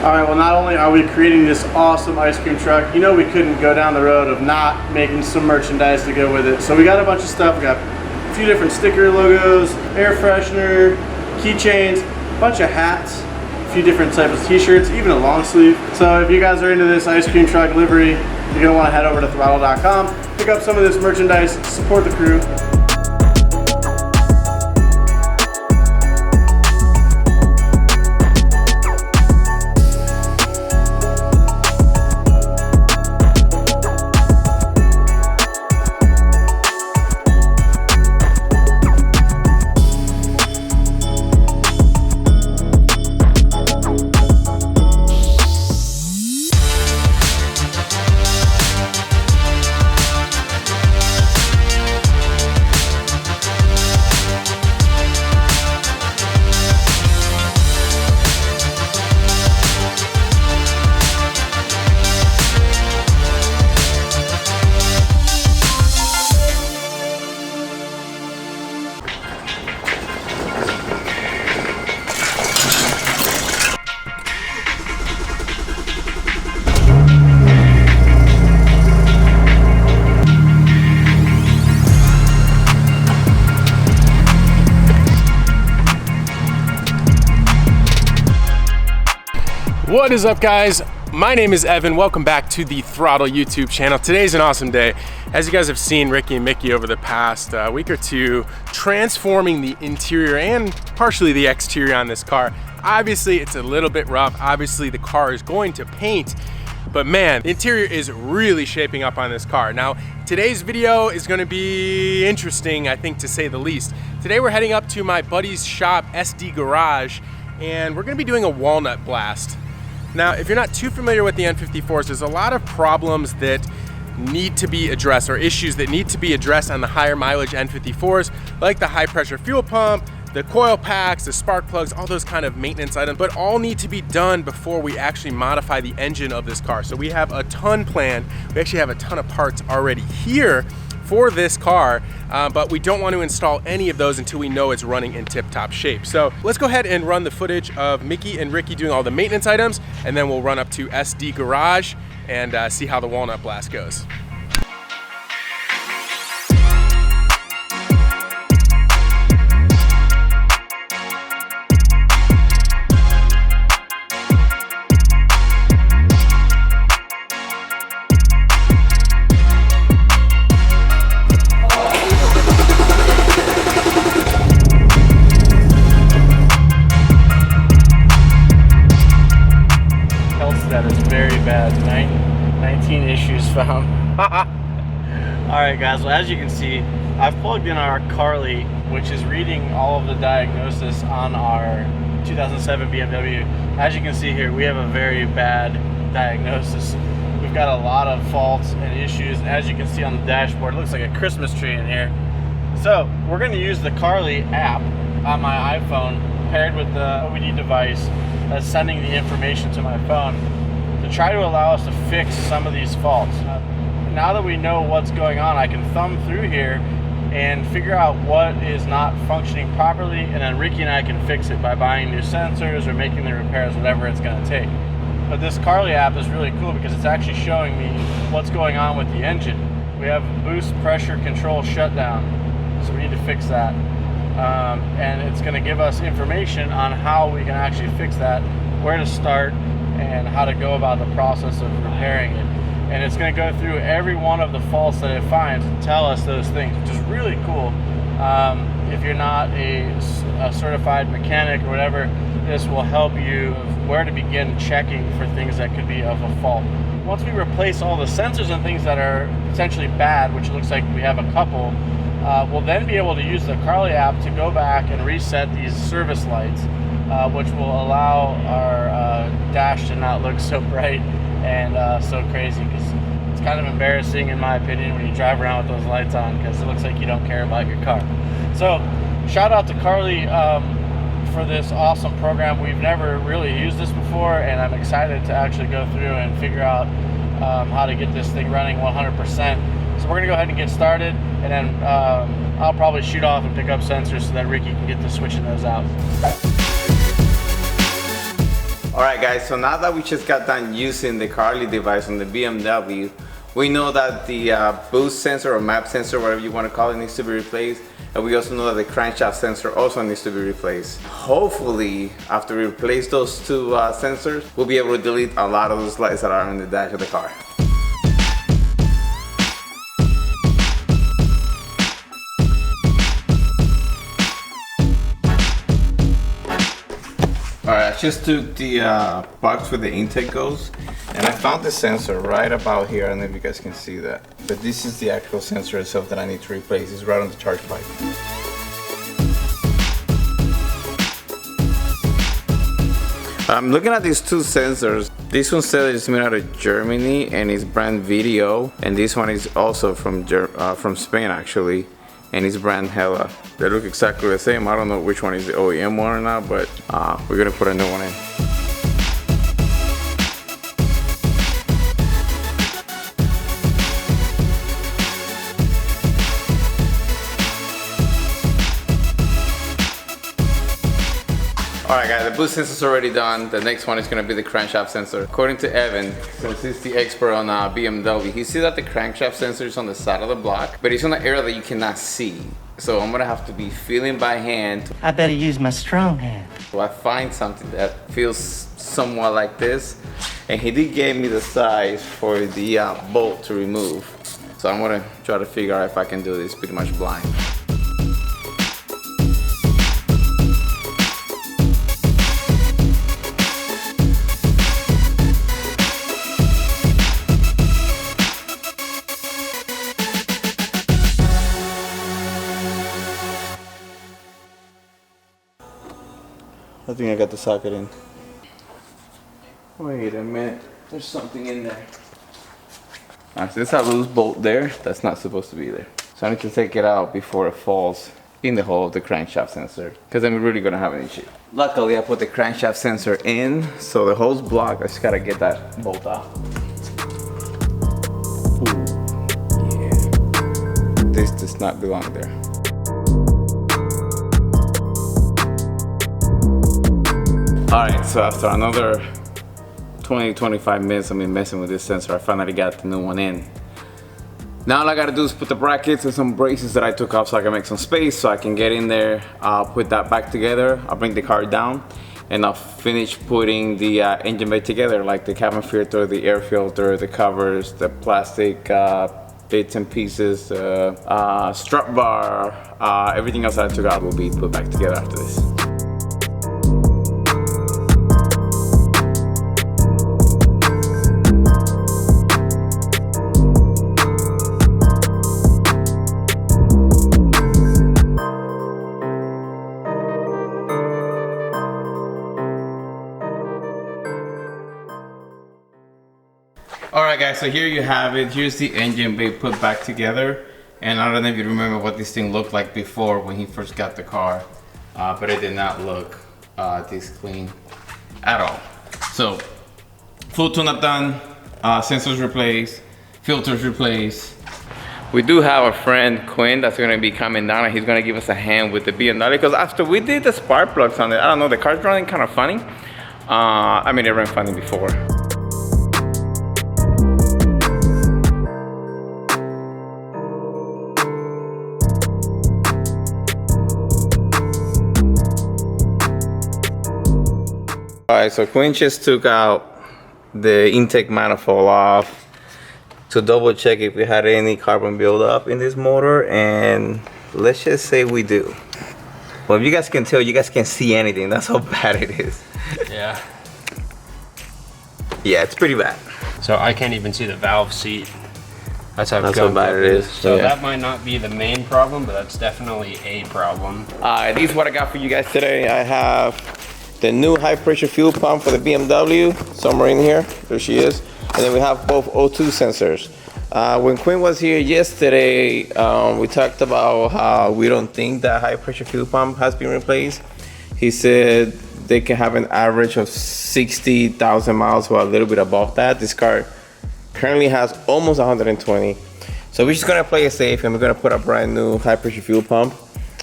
All right, well, not only are we creating this awesome ice cream truck, you know we couldn't go down the road of not making some merchandise to go with it. So we got a bunch of stuff. We got a few different sticker logos, air freshener, keychains, a bunch of hats, a few different types of t-shirts, even a long sleeve. So if you guys are into this ice cream truck livery, you're gonna wanna head over to throtl.com, pick up some of this merchandise, support the crew. What is up, guys? My name is Evan. Welcome back to the throtl YouTube channel. Today's an awesome day. As you guys have seen Ricky and Mickey over the past week or two transforming the interior and partially the exterior on this car. Obviously it's a little bit rough. Obviously the car is going to paint, but man, the interior is really shaping up on this car. Now, today's video is going to be interesting, I think, to say the least. Today we're heading up to my buddy's shop, SD Garage, and we're going to be doing a walnut blast. Now, if you're not too familiar with the N54s, there's a lot of problems that need to be addressed, or issues that need to be addressed on the higher mileage N54s, like the high pressure fuel pump, the coil packs, the spark plugs, all those kind of maintenance items, but all need to be done before we actually modify the engine of this car. So we have a ton planned. We actually have a ton of parts already here for this car, but we don't want to install any of those until we know it's running in tip-top shape. So let's go ahead and run the footage of Mickey and Ricky doing all the maintenance items, and then we'll run up to SD Garage and see how the walnut blast goes. That is very bad. 19 issues found. Alright guys, well, as you can see, I've plugged in our Carly, which is reading all of the diagnosis on our 2007 BMW. As you can see here, we have a very bad diagnosis. We've got a lot of faults and issues. As you can see on the dashboard, it looks like a Christmas tree in here. So we're going to use the Carly app on my iPhone paired with the OBD device that's sending the information to my phone to try to allow us to fix some of these faults. Now that we know what's going on, I can thumb through here and figure out what is not functioning properly, and then Ricky and I can fix it by buying new sensors or making the repairs, whatever it's going to take. But this Carly app is really cool because it's actually showing me what's going on with the engine. We have boost pressure control shutdown, so we need to fix that. And it's going to give us information on how we can actually fix that, where to start, and how to go about the process of repairing it. And it's going to go through every one of the faults that it finds and tell us those things, which is really cool. If you're not a certified mechanic or whatever, this will help you where to begin checking for things that could be of a fault. Once we replace all the sensors and things that are potentially bad, which looks like we have a couple, we'll then be able to use the Carly app to go back and reset these service lights, which will allow our dash to not look so bright and so crazy, because it's kind of embarrassing in my opinion when you drive around with those lights on, because it looks like you don't care about your car. So shout out to Carly for this awesome program. We've never really used this before, and I'm excited to actually go through and figure out how to get this thing running 100%. So we're gonna go ahead and get started, and then I'll probably shoot off and pick up sensors so that Ricky can get to switching those out. Alright guys, so now that we just got done using the Carly device on the BMW, we know that the boost sensor or map sensor, whatever you want to call it, needs to be replaced. And we also know that the crankshaft sensor also needs to be replaced. Hopefully, after we replace those two sensors, we'll be able to delete a lot of those lights that are on the dash of the car. Alright, I just took the box where the intake goes, and I found the sensor right about here. I don't know if you guys can see that. But this is the actual sensor itself that I need to replace. It's right on the charge pipe. I'm looking at these two sensors. This one says it's made out of Germany and it's brand Video, and this one is also from Spain actually, and it's brand Hella. They look exactly the same. I don't know which one is the OEM one or not, but we're gonna put a new one in. Alright guys, the boost sensor is already done. The next one is going to be the crankshaft sensor. According to Evan, since he's the expert on BMW, he sees that the crankshaft sensor is on the side of the block, but it's on the area that you cannot see. So I'm going to have to be feeling by hand. I better use my strong hand. So I find something that feels somewhat like this, and he did give me the size for the bolt to remove. So I'm going to try to figure out if I can do this pretty much blind. I think I got the socket in. Wait a minute, there's something in there. Alright, so there's a loose bolt there that's not supposed to be there. So I need to take it out before it falls in the hole of the crankshaft sensor, because I'm really gonna have an issue. Luckily I put the crankshaft sensor in, so the hole's blocked. I just gotta get that bolt off. Ooh, yeah. This does not belong there. Alright, so after another 20-25 minutes of me messing with this sensor, I finally got the new one in. Now all I gotta do is put the brackets and some braces that I took off so I can make some space so I can get in there. I'll put that back together, I'll bring the car down, and I'll finish putting the engine bay together, like the cabin filter, the air filter, the covers, the plastic bits and pieces, strut bar, everything else that I took out will be put back together after this. Alright guys, so here you have it. Here's the engine bay put back together. And I don't know if you remember what this thing looked like before when he first got the car. But it did not look this clean at all. So, full tune-up done, sensors replaced, filters replaced. We do have a friend, Quinn, that's gonna be coming down and he's gonna give us a hand with the BMW, because after we did the spark plugs on it, I don't know, the car's running kind of funny. I mean, it ran funny before. Alright, so Quinn just took out the intake manifold off to double check if we had any carbon buildup in this motor, and let's just say we do. Well, if you guys can tell, you guys can't see anything. That's how bad it is. Yeah. Yeah, it's pretty bad. So I can't even see the valve seat. That's how bad it is. So yeah. that might not be the main problem, but that's definitely a problem. This is what I got for you guys today. I have the new high pressure fuel pump for the BMW, somewhere in here. There she is. And then we have both O2 sensors. When Quinn was here yesterday, we talked about how we don't think that high pressure fuel pump has been replaced. He said they can have an average of 60,000 miles or a little bit above that. This car currently has almost 120. So we're just gonna play it safe and we're gonna put a brand new high pressure fuel pump.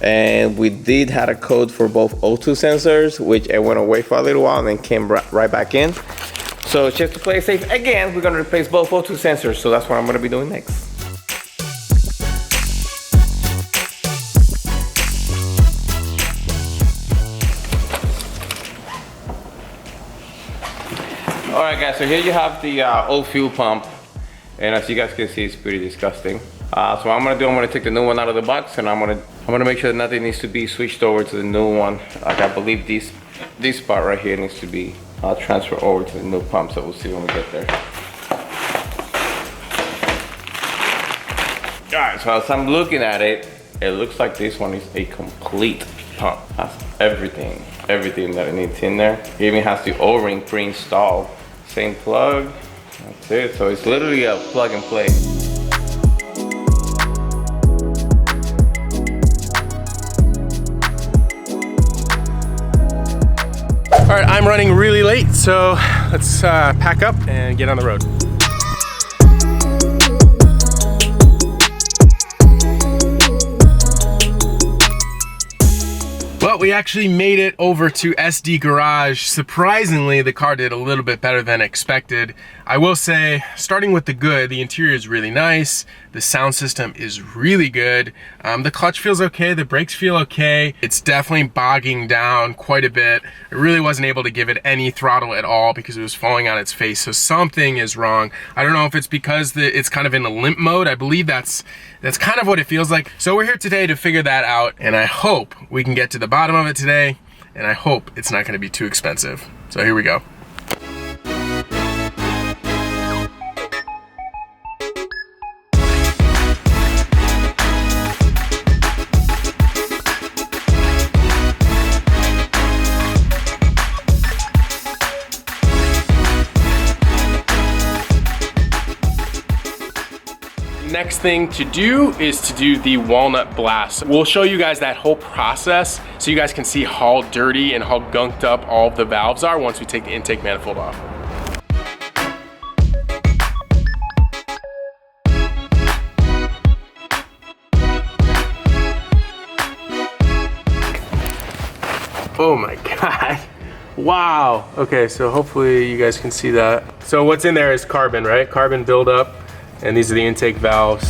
And we did have a code for both O2 sensors, which it went away for a little while and then came right back in. So just to play it safe again, we're gonna replace both O2 sensors. So that's what I'm gonna be doing next. All right, guys, so here you have the old fuel pump. And as you guys can see, it's pretty disgusting. So what I'm gonna take the new one out of the box, and I'm gonna make sure that nothing needs to be switched over to the new one. Like, I believe this part right here needs to be transferred over to the new pump, so we'll see when we get there. All right, so as I'm looking at it, it looks like this one is a complete pump. Has everything that it needs in there. It even has the O-ring pre-installed. Same plug, that's it. So it's literally a plug and play. All right, I'm running really late, so let's pack up and get on the road. Well, we actually made it over to SD Garage. Surprisingly, the car did a little bit better than expected. I will say, starting with the good, the interior is really nice. The sound system is really good. The clutch feels okay, the brakes feel okay. It's definitely bogging down quite a bit. I really wasn't able to give it any throttle at all because it was falling on its face, so something is wrong. I don't know if it's because it's kind of in the limp mode. I believe that's kind of what it feels like. So we're here today to figure that out, and I hope we can get to the bottom of it today, and I hope it's not gonna be too expensive. So here we go. Next thing to do is to do the walnut blast. We'll show you guys that whole process so you guys can see how dirty and how gunked up all of the valves are once we take the intake manifold off. Oh my God. Wow. Okay, so hopefully you guys can see that. So what's in there is carbon, right? Carbon buildup. And these are the intake valves.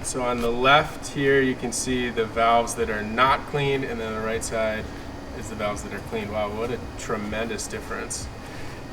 So on the left here, you can see the valves that are not cleaned, and then on the right side is the valves that are cleaned. Wow, what a tremendous difference.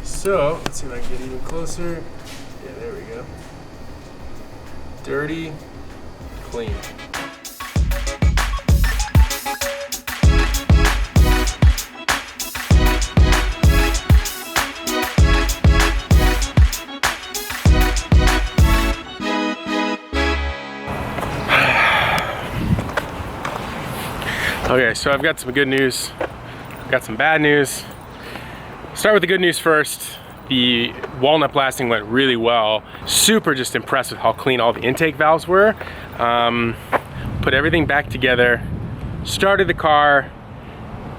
So let's see if I can get even closer. Yeah, there we go. Dirty, clean. Okay, so I've got some good news, I've got some bad news. Start with the good news first. The walnut blasting went really well. Super just impressed with how clean all the intake valves were. Put everything back together, started the car.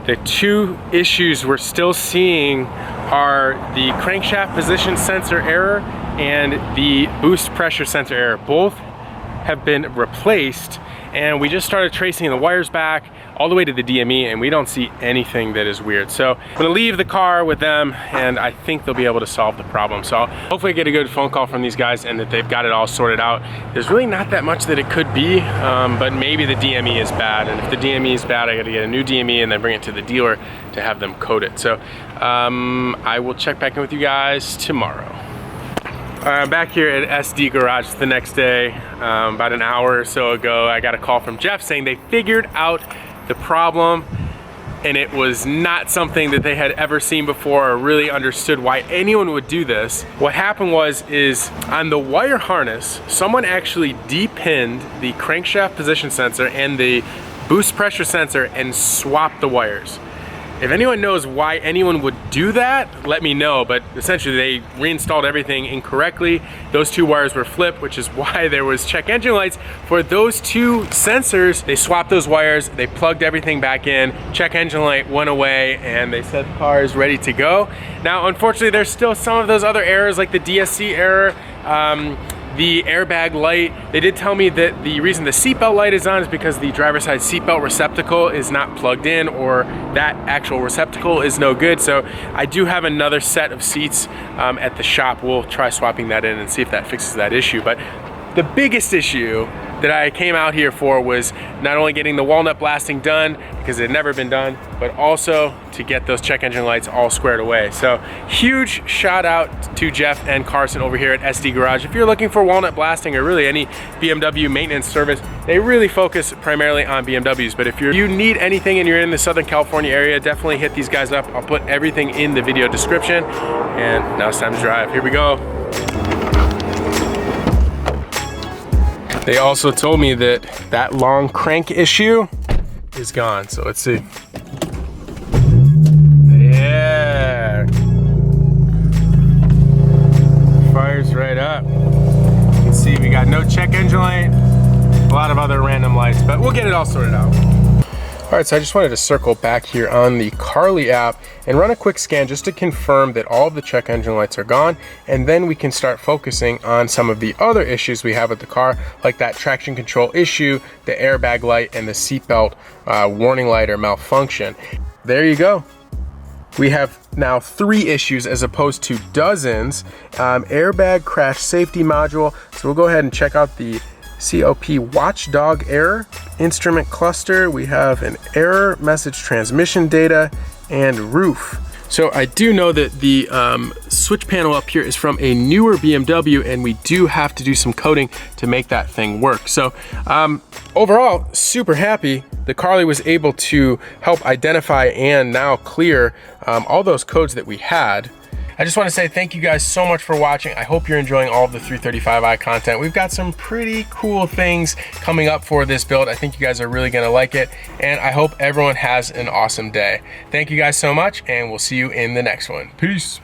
The two issues we're still seeing are the crankshaft position sensor error and the boost pressure sensor error. Both have been replaced, and we just started tracing the wires back all the way to the DME, and we don't see anything that is weird. So I'm gonna leave the car with them, and I think they'll be able to solve the problem. So hopefully I get a good phone call from these guys and that they've got it all sorted out. There's really not that much that it could be, but maybe the DME is bad. And if the DME is bad, I gotta get a new DME and then bring it to the dealer to have them code it. So I will check back in with you guys tomorrow. All right, I'm back here at SD Garage the next day. About an hour or so ago, I got a call from Jeff saying they figured out the problem. and it was not something that they had ever seen before or really understood why anyone would do this. What happened is on the wire harness, someone actually depinned the crankshaft position sensor and the boost pressure sensor and swapped the wires. If anyone knows why anyone would do that, let me know, but essentially they reinstalled everything incorrectly. Those two wires were flipped, which is why there was check engine lights for those two sensors. They swapped those wires, they plugged everything back in, check engine light went away, and they said the car is ready to go. Now, unfortunately, there's still some of those other errors like the DSC error, the airbag light. They did tell me that the reason the seatbelt light is on is because the driver's side seatbelt receptacle is not plugged in, or that actual receptacle is no good. So I do have another set of seats at the shop. We'll try swapping that in and see if that fixes that issue. But the biggest issue that I came out here for was not only getting the walnut blasting done, because it had never been done, but also to get those check engine lights all squared away. So huge shout out to Jeff and Carson over here at SD Garage. If you're looking for walnut blasting or really any BMW maintenance service, they really focus primarily on BMWs. But if you need anything and you're in the Southern California area, definitely hit these guys up. I'll put everything in the video description. And now it's time to drive. Here we go. They also told me that that long crank issue is gone. So let's see. Yeah. Fires right up. You can see we got no check engine light, a lot of other random lights, but we'll get it all sorted out. All right, so I just wanted to circle back here on the Carly app and run a quick scan just to confirm that all of the check engine lights are gone, and then we can start focusing on some of the other issues we have with the car, like that traction control issue, the airbag light, and the seatbelt warning light or malfunction. There you go. We have now 3 issues as opposed to dozens. Airbag crash safety module. So we'll go ahead and check out the COP watchdog error, instrument cluster. We have an error message transmission data, and roof. So I do know that the switch panel up here is from a newer BMW, and we do have to do some coding to make that thing work. So overall, super happy. The Carly was able to help identify and now clear all those codes that we had. I just want to say thank you guys so much for watching. I hope you're enjoying all of the 335i content. We've got some pretty cool things coming up for this build. I think you guys are really going to like it, and I hope everyone has an awesome day. Thank you guys so much, and we'll see you in the next one. Peace.